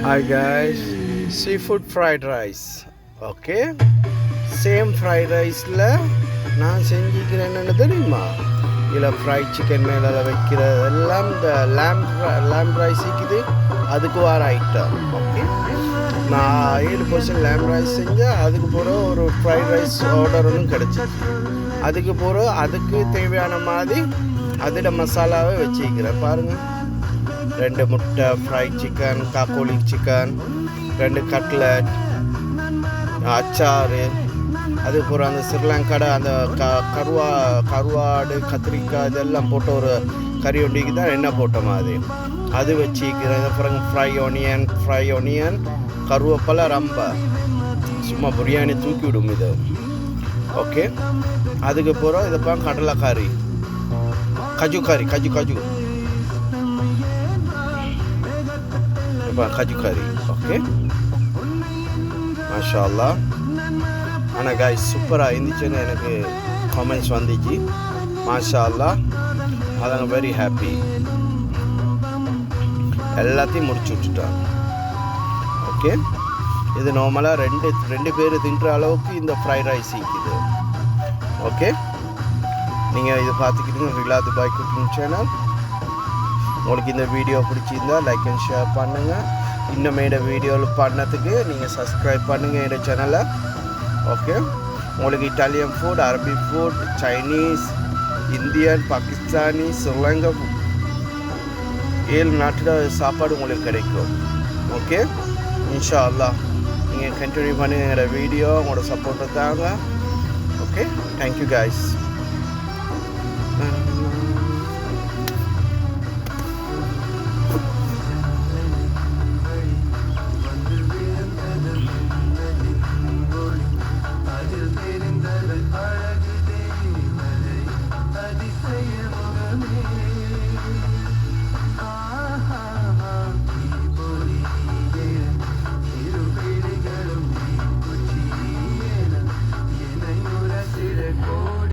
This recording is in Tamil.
Hi guys, seafood fried rice. Okay, same fried riceல நான் செஞ்சிக்கிறேன் என்னன்னு தெரியுமா? இதில் ஃப்ரைட் சிக்கன் மேலே வைக்கிறது எல்லாம் இந்த லேம்ப் ரைஸ் இருக்குது, அதுக்கு வர ஐட்டம். ஓகே, நான் 7% லேம்ப் ரைஸ் செஞ்சேன். அதுக்கு போகிற ஒரு ஃப்ரைட் ரைஸ் ஆர்டர் ஒன்றும் கிடச்சிச்சு. அதுக்கு போகிற அதுக்கு தேவையான மாதிரி அதோட மசாலாவை வச்சுக்கிறேன். பாருங்கள், 2 முட்டை, ஃப்ரைட் சிக்கன், காக்கோலி சிக்கன், 2 கட்லட், அச்சாறு, அதுக்கப்புறம் அந்த ஸ்ரீலங்காட அந்த கருவாடு, கத்திரிக்காய் இதெல்லாம் போட்ட ஒரு கறி ஒண்டிக்கு தான் எண்ணெய் போட்ட மாதிரி அது வச்சுக்கிறேன். அப்புறம் ஃப்ரை ஒனியன், கருவேப்பிலை, ரொம்ப சும்மா பிரியாணி தூக்கி விடும் இது. ஓகே, அதுக்கப்புறம் இதுப்பறம் கடலைக்கறி, கஜு கறி ஓகே, மாஷா அல்லாஹ். ஆனால் காய்ஸ் சூப்பராக இருந்துச்சுன்னு எனக்கு காமெண்ட்ஸ் வந்துச்சு. மாஷா அல்லாஹ், அதாங்க வெரி ஹாப்பி. எல்லாத்தையும் முடிச்சு விட்டுட்டான். ஓகே, இது நார்மலாக ரெண்டு பேர் தின்ற அளவுக்கு இந்த ஃப்ரைட் ரைஸ் இருக்குது. ஓகே, நீங்கள் இதை பார்த்துக்கிட்டீங்க ரிலா துபாய் குக்கிங் சேனல். உங்களுக்கு இந்த வீடியோ பிடிச்சிருந்தா லைக் அண்ட் ஷேர் பண்ணுங்கள். இன்னும் வீடியோவில் பண்ணதுக்கு நீங்கள் சப்ஸ்கிரைப் பண்ணுங்கள் என்னோட சேனலை. ஓகே, உங்களுக்கு Italian food, Arabic food, Chinese, Indian, Pakistani, Sri Lanka 7 நாட்டோட சாப்பாடு உங்களுக்கு கிடைக்கும். ஓகே, இன்ஷா அல்லாஹ் நீங்கள் கண்டினியூ பண்ணுங்க. என்னோட வீடியோ உங்களோட சப்போர்ட்டை தாங்க. Okay, thank you guys.